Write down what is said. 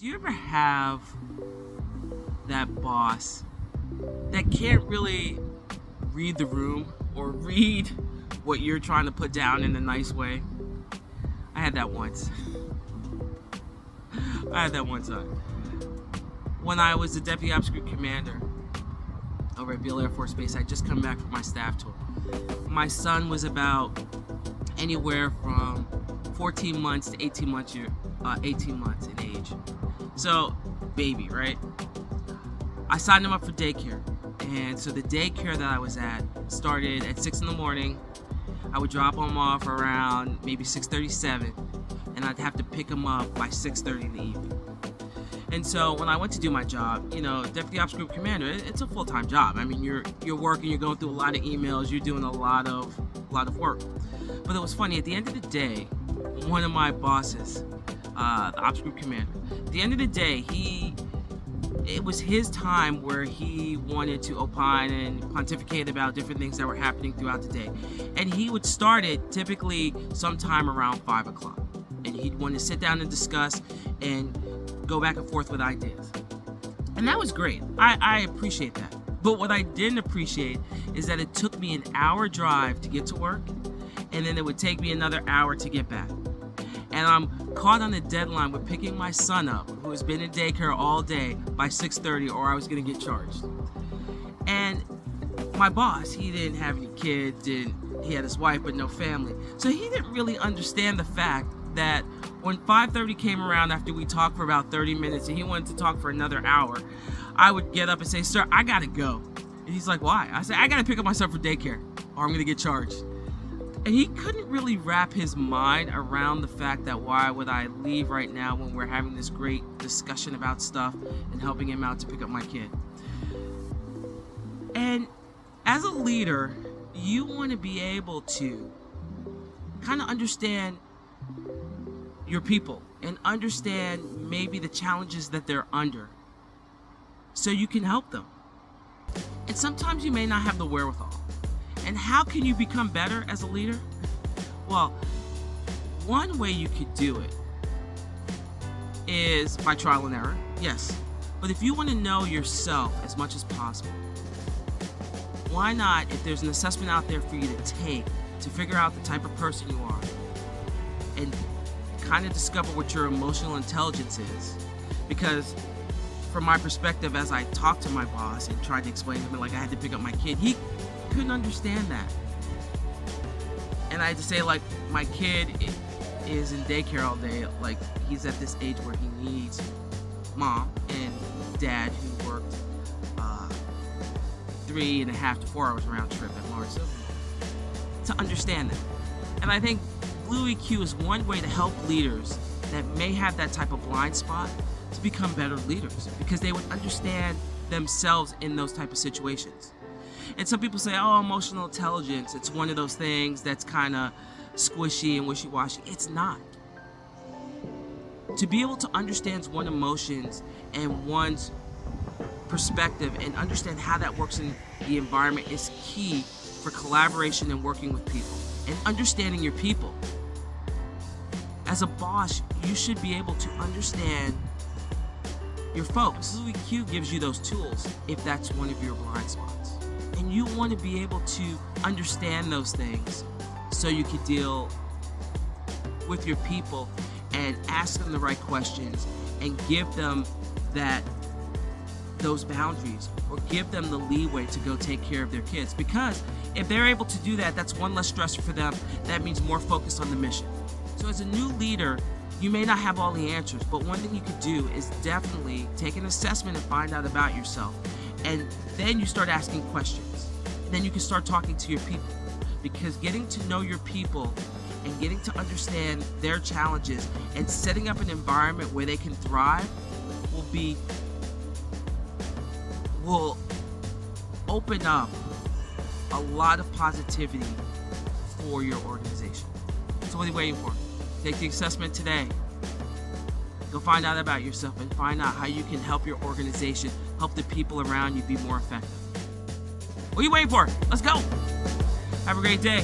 Do you ever have that boss that can't really read the room or read what you're trying to put down in a nice way? I had that once. When I was the Deputy Ops Group Commander over at Beale Air Force Base. I just come back from my staff tour. My son was about anywhere from 14 months to 18 months in age. So, baby, right? I signed him up for daycare. And so the daycare that I was at started at 6 in the morning. I would drop him off around maybe 6:37, and I'd have to pick him up by 6:30 in the evening. And so when I went to do my job, Deputy Ops Group Commander, it's a full-time job. I mean, you're working, you're going through a lot of emails, you're doing a lot of work. But it was funny, at the end of the day, one of my bosses, the Ops Group Commander, at the end of the day, it was his time where he wanted to opine and pontificate about different things that were happening throughout the day. And he would start it typically sometime around 5 o'clock. And he'd want to sit down and discuss and go back and forth with ideas. And that was great. I appreciate that. But what I didn't appreciate is that it took me an hour drive to get to work, and then it would take me another hour to get back. And I'm caught on a deadline with picking my son up, who has been in daycare all day, by 6:30, or I was going to get charged. And my boss, he didn't have any kids, he had his wife but no family. So he didn't really understand the fact that when 5:30 came around, after we talked for about 30 minutes and he wanted to talk for another hour, I would get up and say, "Sir, I gotta go." And he's like, "Why?" I said, "I gotta pick up my son for daycare or I'm gonna get charged." And he couldn't really wrap his mind around the fact that why would I leave right now when we're having this great discussion about stuff and helping him out to pick up my kid. And as a leader, you want to be able to kind of understand your people and understand maybe the challenges that they're under so you can help them. And sometimes you may not have the wherewithal. And how can you become better as a leader? Well, one way you could do it is by trial and error, yes. But if you want to know yourself as much as possible, why not, if there's an assessment out there for you to take to figure out the type of person you are and kind of discover what your emotional intelligence is? Because from my perspective, as I talked to my boss and tried to explain to him, like I had to pick up my kid, he couldn't understand that. And I had to say, like, my kid is in daycare all day. Like, he's at this age where he needs mom and dad who worked 3.5 to 4 hours round trip at Lawrence to understand that. And I think blueeq is one way to help leaders that may have that type of blind spot to become better leaders, because they would understand themselves in those type of situations. And some people say, oh, emotional intelligence, it's one of those things that's kind of squishy and wishy-washy. It's not. To be able to understand one's emotions and one's perspective and understand how that works in the environment is key for collaboration and working with people and understanding your people. As a boss, you should be able to understand your folks. blueeq gives you those tools if that's one of your blind spots. And you want to be able to understand those things so you can deal with your people and ask them the right questions and give them those boundaries, or give them the leeway to go take care of their kids. Because if they're able to do that, that's one less stressor for them. That means more focus on the mission. So as a new leader, you may not have all the answers, but one thing you could do is definitely take an assessment and find out about yourself. And then you start asking questions. And then you can start talking to your people. Because getting to know your people and getting to understand their challenges and setting up an environment where they can thrive will open up a lot of positivity for your organization. So what are you waiting for? Take the assessment today. Go find out about yourself and find out how you can help your organization, help the people around you be more effective. What are you waiting for? Let's go. Have a great day.